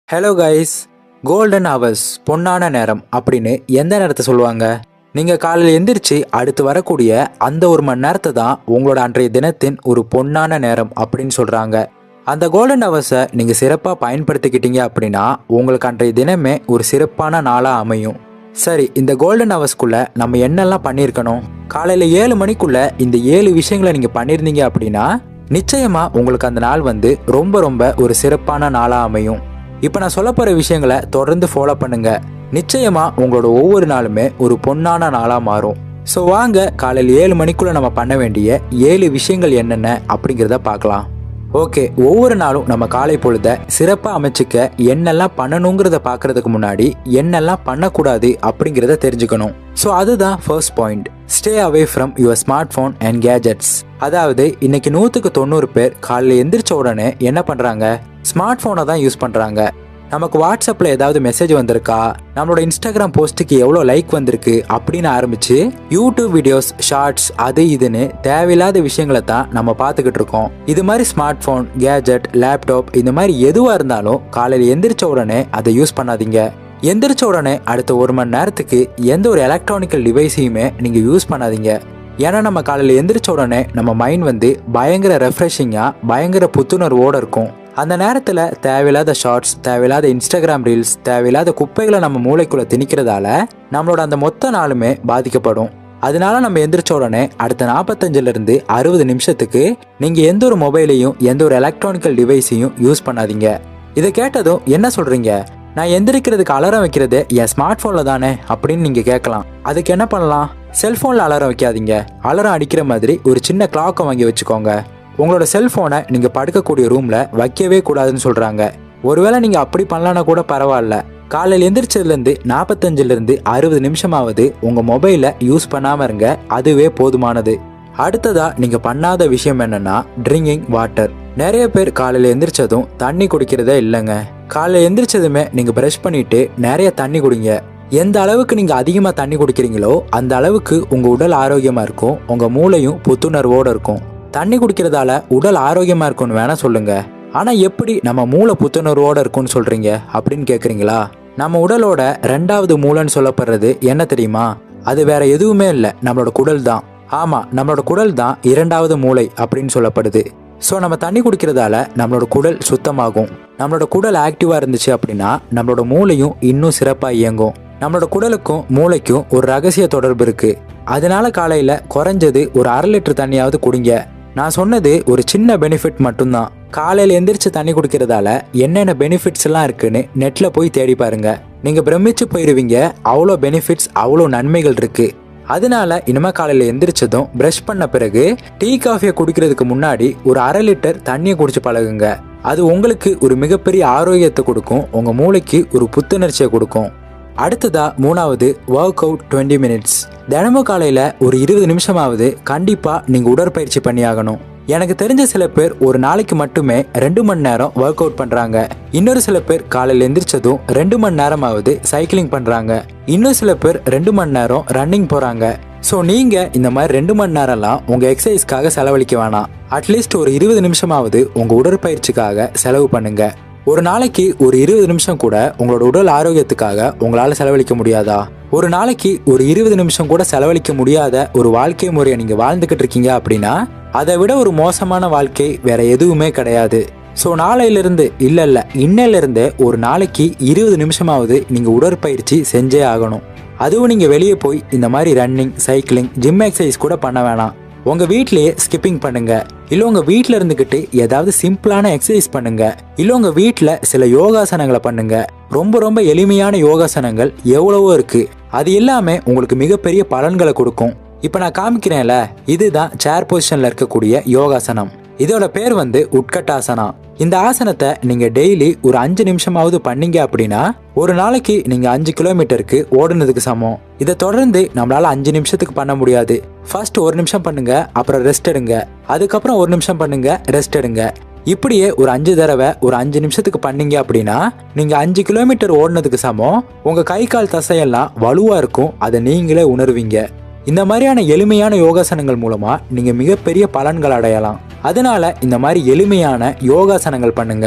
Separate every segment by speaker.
Speaker 1: Hello guys, golden hours பொன்னான நேரம் அப்படின்னு எந்த நேரத்தை சொல்லுவாங்க? நீங்கள் காலையில் எந்திரிச்சு அடுத்து வரக்கூடிய அந்த ஒரு மணி நேரத்தை தான் உங்களோட அன்றைய தினத்தின் ஒரு பொன்னான நேரம் அப்படின்னு சொல்கிறாங்க. அந்த கோல்டன் ஹவர்ஸை நீங்கள் சிறப்பாக பயன்படுத்திக்கிட்டீங்க அப்படின்னா உங்களுக்கு அன்றைய தினமே ஒரு சிறப்பான நாளாக அமையும். சரி, இந்த கோல்டன் ஹவர்ஸ்க்குள்ளே நம்ம என்னெல்லாம் பண்ணியிருக்கணும்? காலையில் 7 மணிக்குள்ளே இந்த 7 விஷயங்களை நீங்கள் பண்ணியிருந்தீங்க அப்படின்னா நிச்சயமாக உங்களுக்கு அந்த நாள் ரொம்ப ஒரு சிறப்பான நாளாக அமையும். இப்போ நான் சொல்ல போகிற விஷயங்களை தொடர்ந்து ஃபாலோ பண்ணுங்க. நிச்சயமா உங்களோட ஒவ்வொரு நாளுமே ஒரு பொன்னான நாளாக மாறும். ஸோ வாங்க, காலையில் 7 மணிக்குள்ளே நம்ம பண்ண வேண்டிய 7 விஷயங்கள் என்னென்ன அப்படிங்கிறத பார்க்கலாம். ஓகே, ஒவ்வொரு நாளும் நம்ம காலை பொழுத சிறப்பாக அமைச்சிக்க என்னெல்லாம் பண்ணணுங்கிறத பார்க்கறதுக்கு முன்னாடி என்னெல்லாம் பண்ணக்கூடாது அப்படிங்கிறத தெரிஞ்சுக்கணும். ஸோ அதுதான் first point. Stay away from your smart phone and gadgets. அதாவது இன்னைக்கு 100க்கு 90 பேர் காலையில் எந்திரிச்ச உடனே என்ன பண்ணுறாங்க? ஸ்மார்ட் ஃபோனை தான் யூஸ் பண்ணுறாங்க. நமக்கு வாட்ஸ்அப்பில் ஏதாவது மெசேஜ் வந்திருக்கா, நம்மளோட இன்ஸ்டாகிராம் போஸ்ட்டுக்கு எவ்வளோ லைக் வந்திருக்கு அப்படின்னு ஆரம்பித்து யூடியூப் வீடியோஸ், ஷார்ட்ஸ், அது இதுன்னு தேவையில்லாத விஷயங்களை தான் நம்ம பார்த்துக்கிட்டு இருக்கோம். இது மாதிரி ஸ்மார்ட் ஃபோன், கேஜெட், லேப்டாப் இந்த மாதிரி எதுவாக இருந்தாலும் காலையில் எந்திரிச்ச உடனே அதை யூஸ் பண்ணாதீங்க. எந்திரிச்ச உடனே அடுத்த 1 மணி நேரத்துக்கு எந்த ஒரு எலக்ட்ரானிக்கல் டிவைஸையுமே நீங்கள் யூஸ் பண்ணாதீங்க. ஏன்னா நம்ம காலையில் எந்திரிச்ச உடனே நம்ம மைண்ட் பயங்கர ரெஃப்ரெஷிங்காக, பயங்கர புத்துணர்வோடு இருக்கும். அந்த நேரத்தில் தேவையில்லாத ஷார்ட்ஸ், தேவையில்லாத இன்ஸ்டாகிராம் ரீல்ஸ், தேவையில்லாத குப்பைகளை நம்ம மூளைக்குள்ளே திணிக்கிறதால நம்மளோட அந்த மொத்த நாளுமே பாதிக்கப்படும். அதனால நம்ம எந்திரிச்ச உடனே அடுத்த 45லேருந்து 60 நிமிஷத்துக்கு நீங்கள் எந்த ஒரு மொபைலையும் எந்த ஒரு எலக்ட்ரானிக்கல் டிவைஸையும் யூஸ் பண்ணாதீங்க. இதை கேட்டதும் என்ன சொல்கிறீங்க? நான் எந்திரிக்கிறதுக்கு அலாரம் வைக்கிறது என் ஸ்மார்ட் ஃபோனில் தானே அப்படின்னு நீங்கள் கேட்கலாம். அதுக்கு என்ன பண்ணலாம்? செல்ஃபோனில் அலாரம் வைக்காதீங்க. அலாரம் அடிக்கிற மாதிரி ஒரு சின்ன கிளாக்கை வாங்கி வச்சுக்கோங்க. உங்களோட செல்ஃபோனை நீங்கள் படுக்கக்கூடிய ரூமில் வைக்கவே கூடாதுன்னு சொல்கிறாங்க. ஒருவேளை நீங்கள் அப்படி பண்ணலான்னா கூட பரவாயில்ல. காலையில் எந்திரிச்சதுலேருந்து 45லேருந்து 60 நிமிஷமாவது உங்கள் மொபைலை யூஸ் பண்ணாமல் இருங்க. அதுவே போதுமானது. அடுத்ததாக நீங்கள் பண்ணாத விஷயம் என்னென்னா ட்ரிங்கிங் வாட்டர். நிறைய பேர் காலையில் எந்திரிச்சதும் தண்ணி குடிக்கிறதே இல்லைங்க. காலையில் எந்திரிச்சதுமே நீங்கள் ப்ரஷ் பண்ணிவிட்டு நிறைய தண்ணி குடிங்க. எந்த அளவுக்கு நீங்கள் அதிகமாக தண்ணி குடிக்கிறீங்களோ அந்த அளவுக்கு உங்கள் உடல் ஆரோக்கியமாக இருக்கும், உங்கள் மூளையும் புத்துணர்வோடு இருக்கும். தண்ணி குடிக்கிறதால உடல் ஆரோக்கியமாக இருக்கும்னு வேணால் சொல்லுங்கள். ஆனால் எப்படி நம்ம மூளை புத்துணர்வோடு இருக்கும்னு சொல்கிறீங்க அப்படின்னு கேட்குறீங்களா? நம்ம உடலோட 2வது மூளைன்னு சொல்லப்படுறது என்ன தெரியுமா? அது வேற எதுவுமே இல்லை, நம்மளோட குடல் தான். ஆமாம், நம்மளோட குடல் தான் 2வது மூளை அப்படின்னு சொல்லப்படுது. ஸோ நம்ம தண்ணி குடிக்கிறதால நம்மளோட குடல் சுத்தமாகும். நம்மளோட குடல் ஆக்டிவாக இருந்துச்சு அப்படின்னா நம்மளோட மூளையும் இன்னும் சிறப்பாக இயங்கும். நம்மளோட குடலுக்கும் மூளைக்கும் ஒரு ரகசிய தொடர்பு இருக்குது. அதனால காலையில் குறைஞ்சது ஒரு 1/2 லிட்டர் தண்ணியாவது குடிங்க. நான் சொன்னது ஒரு சின்ன பெனிஃபிட் மட்டும்தான். காலையில் எந்திரிச்சு தண்ணி குடிக்கிறதால என்னென்ன பெனிஃபிட்ஸ் எல்லாம் இருக்குன்னு நெட்டில் போய் தேடி பாருங்க. நீங்கள் பிரமிச்சு போயிடுவீங்க. அவ்வளோ பெனிஃபிட்ஸ், அவ்வளோ நன்மைகள் இருக்குது. அதனால இனிமேல் காலையில் எந்திரிச்சதும் ப்ரஷ் பண்ண பிறகு டீ காஃபியை குடிக்கிறதுக்கு முன்னாடி ஒரு 1/2 லிட்டர் தண்ணியை குடிச்சு பழகுங்க. அது உங்களுக்கு ஒரு மிகப்பெரிய ஆரோக்கியத்தை கொடுக்கும், உங்கள் மூளைக்கு ஒரு புத்துணர்ச்சியை கொடுக்கும். அடுத்ததா 3வது ஒர்க் அவுட் 20 மினிட்ஸ். தினமும் காலையில் ஒரு 20 நிமிஷமாவது கண்டிப்பாக நீங்கள் உடற்பயிற்சி பண்ணியாகணும். எனக்கு தெரிஞ்ச சில பேர் ஒரு நாளைக்கு மட்டுமே 2 மணி நேரம் ஒர்க் அவுட் பண்ணுறாங்க. இன்னொரு சில பேர் காலையில் எந்திரிச்சதும் 2 மணி நேரமாவது சைக்கிளிங் பண்ணுறாங்க. இன்னும் சில பேர் 2 மணி நேரம் ரன்னிங் போகிறாங்க. ஸோ நீங்கள் இந்த மாதிரி 2 மணி நேரம்லாம் உங்கள் எக்ஸசைஸ்க்காக செலவழிக்க வேணாம். அட்லீஸ்ட் ஒரு 20 நிமிஷமாவது உங்கள் உடற்பயிற்சிக்காக செலவு பண்ணுங்க. ஒரு நாளைக்கு ஒரு 20 நிமிஷம் கூட உங்களோட உடல் ஆரோக்கியத்துக்காக உங்களால் செலவழிக்க முடியாதா? ஒரு நாளைக்கு ஒரு 20 நிமிஷம் கூட செலவழிக்க முடியாத ஒரு வாழ்க்கை முறையை நீங்கள் வாழ்ந்துக்கிட்டு இருக்கீங்க அப்படின்னா அதை விட ஒரு மோசமான வாழ்க்கை வேற எதுவுமே கிடையாது. ஸோ நாளையிலிருந்து இல்லை இன்னையிலிருந்து ஒரு நாளைக்கு 20 நிமிஷமாவது நீங்கள் உடற்பயிற்சி செஞ்சே ஆகணும். அதுவும் நீங்கள் வெளியே போய் இந்த மாதிரி ரன்னிங், சைக்கிளிங், ஜிம் எக்ஸசைஸ் கூட பண்ண வேணாம். உங்கள் வீட்டிலேயே ஸ்கிப்பிங் பண்ணுங்க. இல்லை உங்கள் வீட்டில் இருந்துக்கிட்டு ஏதாவது சிம்பிளான எக்ஸசைஸ் பண்ணுங்க. இல்லை உங்கள் வீட்டில் சில யோகாசனங்களை பண்ணுங்க. ரொம்ப எளிமையான யோகாசனங்கள் எவ்வளவோ இருக்குது. அது எல்லாமே உங்களுக்கு மிகப்பெரிய பலன்களை கொடுக்கும். இப்போ நான் காமிக்கிறேன்ல, இதுதான் சேர் பொசிஷனில் இருக்கக்கூடிய யோகாசனம். இதோட பேர் உட்கட்டாசனா. இந்த ஆசனத்தை நீங்கள் டெய்லி ஒரு 5 நிமிஷமாவது பண்ணீங்க அப்படின்னா ஒரு நாளைக்கு நீங்கள் 5 கிலோமீட்டருக்கு ஓடுனதுக்கு சமம். இதை தொடர்ந்து நம்மளால 5 நிமிஷத்துக்கு பண்ண முடியாது. ஃபர்ஸ்ட் 1 நிமிஷம் பண்ணுங்க, அப்புறம் ரெஸ்ட் எடுங்க. அதுக்கப்புறம் 1 நிமிஷம் பண்ணுங்க, ரெஸ்ட் எடுங்க. இப்படியே ஒரு 5 தடவை ஒரு 5 நிமிஷத்துக்கு பண்ணீங்க அப்படின்னா நீங்கள் 5 கிலோமீட்டர் ஓடுனதுக்கு சமம். உங்கள் கை கால் தசையெல்லாம் வலுவாக இருக்கும். அதை நீங்களே உணர்வீங்க. இந்த மாதிரியான எளிமையான யோகாசனங்கள் மூலமாக நீங்கள் மிகப்பெரிய பலன்கள் அடையலாம். அதனால இந்த மாதிரி எளிமையான யோகாசனங்கள் பண்ணுங்க.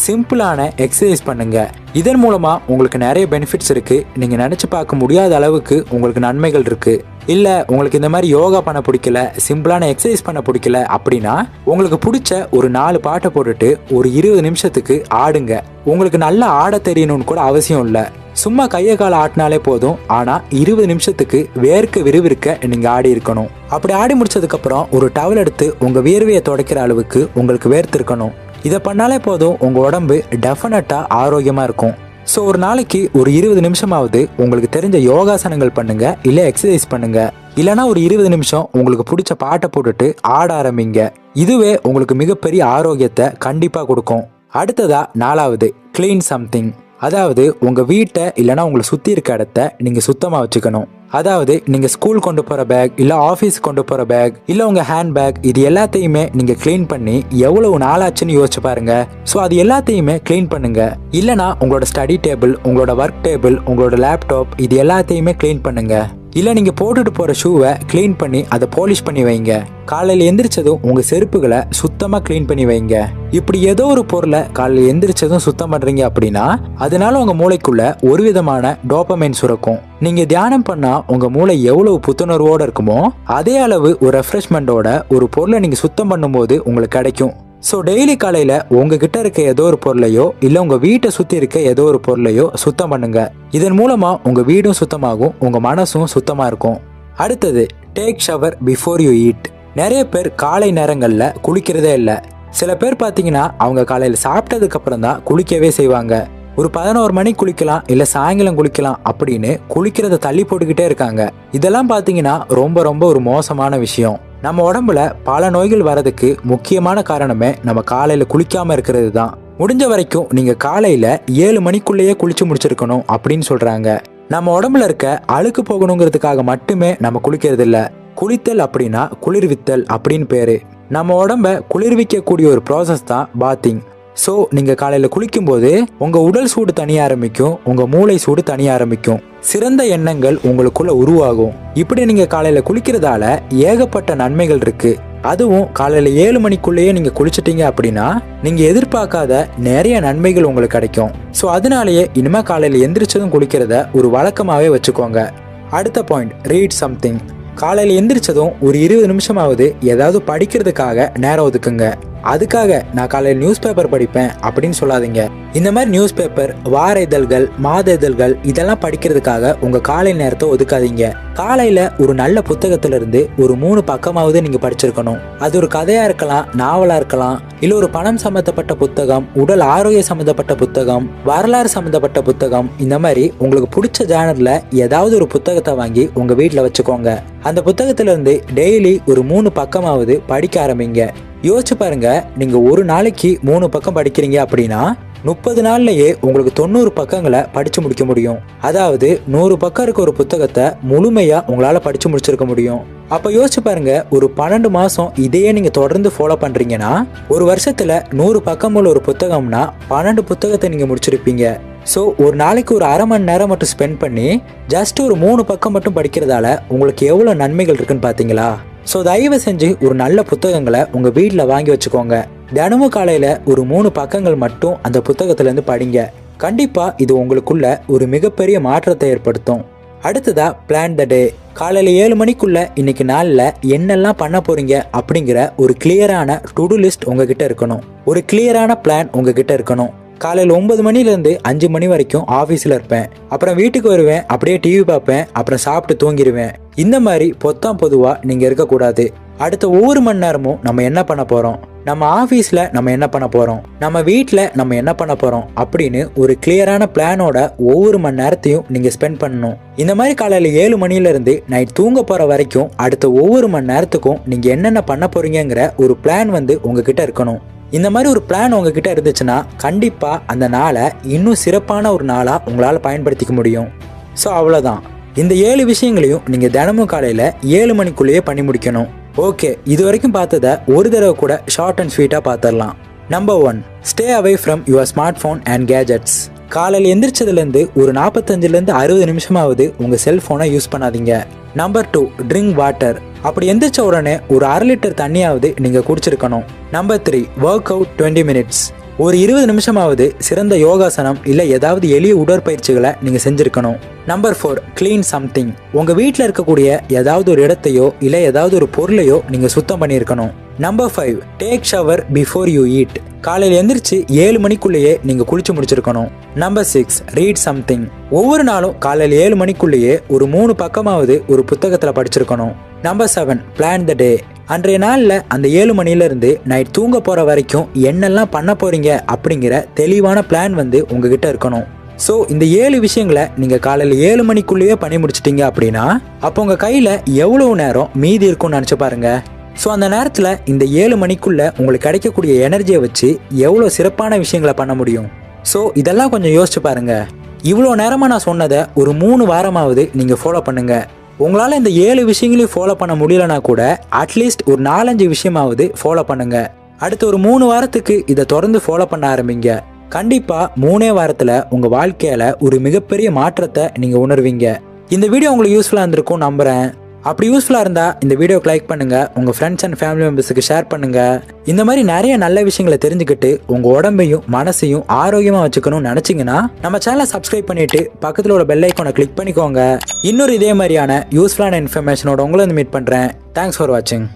Speaker 1: சிம்பிளான எக்ஸசைஸ் பண்ணுங்க. இதன் மூலமா உங்களுக்கு நிறைய பெனிஃபிட்ஸ் இருக்கு. நீங்க நினைச்சு பார்க்க முடியாத அளவுக்கு உங்களுக்கு நன்மைகள் இருக்கு. இல்ல உங்களுக்கு இந்த மாதிரி யோகா பண்ண பிடிக்கல, சிம்பிளான எக்ஸசைஸ் பண்ண பிடிக்கல அப்படின்னா உங்களுக்கு பிடிச்ச ஒரு 4 பாட்டை போட்டுட்டு ஒரு 20 நிமிஷத்துக்கு ஆடுங்க. உங்களுக்கு நல்லா ஆட தெரியணும்னு கூட அவசியம் இல்லை. சும்மா கையை கால ஆட்டினாலே போதும். ஆனா 20 நிமிஷத்துக்கு வேர்க்க விறுவிறுக்க நீங்க ஆடி இருக்கணும். அப்படி ஆடி முடிச்சதுக்கு அப்புறம் ஒரு டவல் எடுத்து உங்க வியர்வையை துடைக்கிற அளவுக்கு உங்களுக்கு வேர்த்து இருக்கணும். இதை பண்ணாலே போதும், உங்க உடம்பு டெஃபினட்டா ஆரோக்கியமா இருக்கும். ஸோ ஒரு நாளைக்கு ஒரு 20 நிமிஷமாவது உங்களுக்கு தெரிஞ்ச யோகாசனங்கள் பண்ணுங்க, இல்லை எக்ஸசைஸ் பண்ணுங்க. இல்லைனா ஒரு 20 நிமிஷம் உங்களுக்கு பிடிச்ச பாட்டை போட்டுட்டு ஆட ஆரம்பிங்க. இதுவே உங்களுக்கு மிகப்பெரிய ஆரோக்கியத்தை கண்டிப்பா கொடுக்கும். அடுத்ததா 4வது, கிளீன் சம்திங். அதாவது உங்க வீட்டை இல்லைனா உங்களை சுத்தி இருக்க இடத்த நீங்க சுத்தமா வச்சுக்கணும். அதாவது நீங்க ஸ்கூல் கொண்டு போற பேக், இல்ல ஆபீஸ் கொண்டு போற பேக், இல்ல உங்க ஹேண்ட் பேக், இது எல்லாத்தையுமே நீங்க கிளீன் பண்ணி எவ்வளவு நாளாச்சுன்னு யோசிச்சு பாருங்க. ஸோ அது எல்லாத்தையுமே கிளீன் பண்ணுங்க. இல்லனா உங்களோட ஸ்டடி டேபிள், உங்களோட ஒர்க் டேபிள், உங்களோட லேப்டாப், இது எல்லாத்தையுமே கிளீன் பண்ணுங்க. இல்ல நீங்க போட்டுட்டு போற ஷூவை கிளீன் பண்ணி அதை பாலிஷ் பண்ணி வைங்க. காலையில எந்திரிச்சதும் உங்க செருப்புகளை சுத்தமா கிளீன் பண்ணி வைங்க. இப்படி ஏதோ ஒரு பொருளை காலையில எந்திரிச்சதும் சுத்தம் பண்றீங்க அப்படின்னா அதனால உங்க மூளைக்குள்ள ஒரு விதமான டோபமைன் சுரக்கும். நீங்க தியானம் பண்ணா உங்க மூளை எவ்வளவு புத்துணர்வோட இருக்குமோ அதே அளவு ஒரு ரெஃப்ரெஷ்மெண்டோட ஒரு பொருளை நீங்க சுத்தம் பண்ணும்போது உங்களுக்கு கிடைக்கும். ஸோ டெய்லி காலையில உங்ககிட்ட இருக்க ஏதோ ஒரு பொருளையோ இல்லை உங்க வீட்டை சுத்தி இருக்க ஏதோ ஒரு பொருளையோ சுத்தம் பண்ணுங்க. இதன் மூலமா உங்க வீடும் சுத்தமாகும், உங்க மனசும் சுத்தமா இருக்கும். அடுத்தது, take shower before you eat. நிறைய பேர் காலை நேரங்கள்ல குளிக்கிறதே இல்லை. சில பேர் பார்த்தீங்கன்னா அவங்க காலையில் சாப்பிட்டதுக்கு அப்புறம் தான் குளிக்கவே செய்வாங்க. ஒரு 11 மணிக்கு குளிக்கலாம், இல்லை சாயங்காலம் குளிக்கலாம் அப்படின்னு குளிக்கிறத தள்ளி போட்டுக்கிட்டே இருக்காங்க. இதெல்லாம் பார்த்தீங்கன்னா ரொம்ப ரொம்ப ஒரு மோசமான விஷயம். நம்ம உடம்புல பல நோய்கள் வரதுக்கு முக்கியமான காரணமே நம்ம காலையில குளிக்காம இருக்கிறது தான். முடிஞ்ச வரைக்கும் நீங்க காலையில 7 மணிக்குள்ளேயே குளிச்சு முடிச்சிருக்கணும் அப்படின்னு சொல்றாங்க. நம்ம உடம்புல இருக்க அழுக்கு போகணுங்கிறதுக்காக மட்டுமே நம்ம குளிக்கிறது இல்ல. குளித்தல் அப்படின்னா குளிர்வித்தல் அப்படின்னு பேரு. நம்ம உடம்ப குளிர்விக்க கூடிய ஒரு ப்ராசஸ் தான் பாத்திங். ஸோ நீங்க காலையில குளிக்கும் போது உங்க உடல் சூடு தனிய ஆரம்பிக்கும், உங்க மூளை சூடு தனிய ஆரம்பிக்கும், சிறந்த எண்ணங்கள் உங்களுக்குள்ள உருவாகும். இப்படி நீங்க காலையில குளிக்கிறதால ஏகப்பட்ட நன்மைகள் இருக்கு. அதுவும் காலையில 7 மணிக்குள்ளேயே நீங்க குளிச்சிட்டீங்க அப்படின்னா நீங்க எதிர்பார்க்காத நிறைய நன்மைகள் உங்களுக்கு கிடைக்கும். ஸோ அதனாலேயே இனிமே காலையில எந்திரிச்சதும் குளிக்கிறத ஒரு வழக்கமாவே வச்சுக்கோங்க. அடுத்த பாயிண்ட், ரீட் சம்திங். காலையில எந்திரிச்சதும் ஒரு 20 நிமிஷமாவது ஏதாவது படிக்கிறதுக்காக நேரம் ஒதுக்குங்க. அதுக்காக நான் காலையில் நியூஸ் பேப்பர் படிப்பேன் அப்படின்னு சொல்லாதீங்க. இந்த மாதிரி நியூஸ் பேப்பர், வார இதழ்கள், மாத இதழ்கள் இதெல்லாம் படிக்கிறதுக்காக உங்க காலை நேரத்தை ஒதுக்காதீங்க. காலையில ஒரு நல்ல புத்தகத்துல இருந்து ஒரு 3 பக்கமாவது நீங்க படிச்சிருக்கணும். அது ஒரு கதையா இருக்கலாம், நாவலா இருக்கலாம், இல்ல ஒரு பணம் சம்பந்தப்பட்ட புத்தகம், உடல் ஆரோக்கிய சம்பந்தப்பட்ட புத்தகம், வரலாறு சம்பந்தப்பட்ட புத்தகம். இந்த மாதிரி உங்களுக்கு பிடிச்ச ஜானர்ல ஏதாவது ஒரு புத்தகத்தை வாங்கி உங்க வீட்டுல வச்சுக்கோங்க. அந்த புத்தகத்துல இருந்து டெய்லி ஒரு 3 பக்கமாவது படிக்க ஆரம்பிங்க. யோசிச்சு பாருங்க, நீங்க ஒரு நாளைக்கு 3 பக்கம் படிக்கிறீங்க அப்படின்னா 30 நாள்லயே உங்களுக்கு 90 பக்கங்களை படிச்சு முடிக்க முடியும். அதாவது 100 பக்கம் இருக்க ஒரு புத்தகத்தை முழுமையா உங்களால படிச்சு முடிச்சிருக்க முடியும். அப்ப யோசிச்சு பாருங்க, ஒரு 12 மாசம் இதையே நீங்க தொடர்ந்து ஃபாலோ பண்றீங்கன்னா ஒரு வருஷத்துல 100 பக்கம் உள்ள ஒரு புத்தகம்னா 12 புத்தகத்தை நீங்க முடிச்சிருப்பீங்க. ஸோ ஒரு நாளைக்கு ஒரு அரை மணி நேரம் மட்டும் ஸ்பெண்ட் பண்ணி ஜஸ்ட் ஒரு 3 பக்கம் மட்டும் படிக்கிறதால உங்களுக்கு எவ்வளோ நன்மைகள் இருக்குன்னு பார்த்தீங்களா? ஸோ தயவு செஞ்சு ஒரு நல்ல புத்தகங்களை உங்கள் வீட்டில் வாங்கி வச்சுக்கோங்க. தினமும் காலையில் ஒரு 3 பக்கங்கள் மட்டும் அந்த புத்தகத்திலேருந்து படிங்க. கண்டிப்பாக இது உங்களுக்குள்ள ஒரு மிகப்பெரிய மாற்றத்தை ஏற்படுத்தும். அடுத்ததா, பிளான் த டே. காலையில் 7 மணிக்குள்ள இன்னைக்கு நாளில் என்னெல்லாம் பண்ண போறீங்க அப்படிங்கிற ஒரு கிளியரான டு டூ லிஸ்ட் உங்ககிட்ட இருக்கணும். ஒரு கிளியரான பிளான் உங்ககிட்ட இருக்கணும். காலையில் 9 மணிலேருந்து 5 மணி வரைக்கும் ஆஃபீஸில் இருப்பேன், அப்புறம் வீட்டுக்கு வருவேன், அப்படியே டிவி பார்ப்பேன், அப்புறம் சாப்பிட்டு தூங்கிடுவேன். இந்த மாதிரி பொதுவாக நீங்கள் இருக்கக்கூடாது. அடுத்த ஒவ்வொரு மணி நேரமும் நம்ம என்ன பண்ண போகிறோம், நம்ம ஆஃபீஸில் நம்ம என்ன பண்ண போகிறோம், நம்ம வீட்டில் நம்ம என்ன பண்ண போகிறோம் அப்படின்னு ஒரு கிளியரான பிளானோட ஒவ்வொரு மணி நேரத்தையும் நீங்கள் ஸ்பெண்ட் பண்ணணும். இந்த மாதிரி காலையில் 7 மணிலேருந்து நைட் தூங்க போகிற வரைக்கும் அடுத்த ஒவ்வொரு மணி நேரத்துக்கும் நீங்கள் என்னென்ன பண்ண போகிறீங்கிற ஒரு பிளான் உங்ககிட்ட இருக்கணும். இந்த மாதிரி ஒரு பிளான் உங்ககிட்ட இருந்துச்சுன்னா கண்டிப்பாக அந்த நாளை இன்னும் சிறப்பான ஒரு நாளாக உங்களால் பயன்படுத்திக்க முடியும். ஸோ அவ்வளோதான். இந்த 7 விஷயங்களையும் நீங்கள் தினமும் காலையில் 7 மணிக்குள்ளேயே பண்ணி முடிக்கணும். ஓகே, இது வரைக்கும் பார்த்ததை ஒரு தடவை கூட ஷார்ட் அண்ட் ஸ்வீட்டாக பார்த்துடலாம். Number 1, stay away from your smart phone and gadgets. காலையில் எந்திரிச்சதுலேருந்து ஒரு 45லேருந்து 60 நிமிஷமாவது உங்கள் செல்ஃபோனை யூஸ் பண்ணாதீங்க. Number 2, drink water. அப்படி எந்திரிச்ச உடனே ஒரு 1/2 லிட்டர் தண்ணியாவது நீங்கள் குடிச்சிருக்கணும். Number 3, work out 20 minutes. ஒரு 20 நிமிஷமாவது சிறந்த யோகாசனம் இல்லை ஏதாவது எளிய உடற்பயிற்சிகளை நீங்கள் செஞ்சுருக்கணும். Number 4, clean something. உங்கள் வீட்டில் இருக்கக்கூடிய ஏதாவது ஒரு இடத்தையோ இல்லை ஏதாவது ஒரு பொருளையோ நீங்கள் சுத்தம் பண்ணியிருக்கணும். Number 5, take shower before you eat. காலையில் எந்திரிச்சு 7 மணிக்குள்ளேயே நீங்கள் குளிச்சு முடிச்சிருக்கணும். Number 6, read something. ஒவ்வொரு நாளும் காலையில் 7 மணிக்குள்ளேயே ஒரு 3 பக்கமாவது ஒரு புத்தகத்தில் படிச்சிருக்கணும். நம்பர் 7, பிளான் த டே. அன்றைய நாளில் அந்த 7 மணிலேருந்து நைட் தூங்க போகிற வரைக்கும் என்னெல்லாம் பண்ண போகிறீங்க அப்படிங்கிற தெளிவான பிளான் உங்ககிட்ட இருக்கணும். ஸோ இந்த 7 விஷயங்களை நீங்கள் காலையில் 7 மணிக்குள்ளேயே பண்ணி முடிச்சிட்டிங்க அப்படின்னா அப்போ உங்கள் கையில் எவ்வளோ நேரம் மீதி இருக்கும்னு நினச்சி பாருங்க. ஸோ அந்த நேரத்தில் இந்த 7 மணிக்குள்ளே உங்களுக்கு கிடைக்கக்கூடிய எனர்ஜியை வச்சு எவ்வளோ சிறப்பான விஷயங்களை பண்ண முடியும். ஸோ இதெல்லாம் கொஞ்சம் யோசிச்சு பாருங்க. இவ்வளோ நேரமாக நான் சொன்னதை ஒரு 3 வாரமாவது நீங்கள் ஃபாலோ பண்ணுங்கள். உங்களால் இந்த 7 விஷயங்களையும் ஃபாலோ பண்ண முடியலனா கூட அட்லீஸ்ட் ஒரு 4-5 விஷயமாவது ஃபாலோ பண்ணுங்க. அடுத்த ஒரு 3 வாரத்துக்கு இதை தொடர்ந்து ஃபாலோ பண்ண ஆரம்பிங்க. கண்டிப்பாக 3 வாரத்தில் உங்கள் வாழ்க்கையில் ஒரு மிகப்பெரிய மாற்றத்தை நீங்கள் உணர்வீங்க. இந்த வீடியோ உங்களுக்கு யூஸ்ஃபுல்லாக இருந்திருக்கும் நம்புகிறேன். அப்படி யூஸ்ஃபுல்லாக இருந்தால் இந்த வீடியோக்கு லைக் பண்ணுங்கள், உங்கள் ஃப்ரெண்ட்ஸ் அண்ட் ஃபேமிலி மெம்பர்ஸுக்கு ஷேர் பண்ணுங்கள். இந்த மாதிரி நிறைய நல்ல விஷயங்களை தெரிஞ்சுக்கிட்டு உங்கள் உடம்பையும் மனசையும் ஆரோக்கியமாக வச்சுக்கணும்னு நினச்சிங்கன்னா நம்ம சேனலை சப்ஸ்கிரைப் பண்ணிவிட்டு பக்கத்தில் உள்ள பெல் ஐக்கானை கிளிக் பண்ணிக்கோங்க. இன்னொரு இதே மாதிரியான யூஸ்ஃபுல்லான இன்ஃபர்மேஷனோட உங்களை மீட் பண்ணுறேன். தேங்க்ஸ் ஃபார் வாட்சிங்.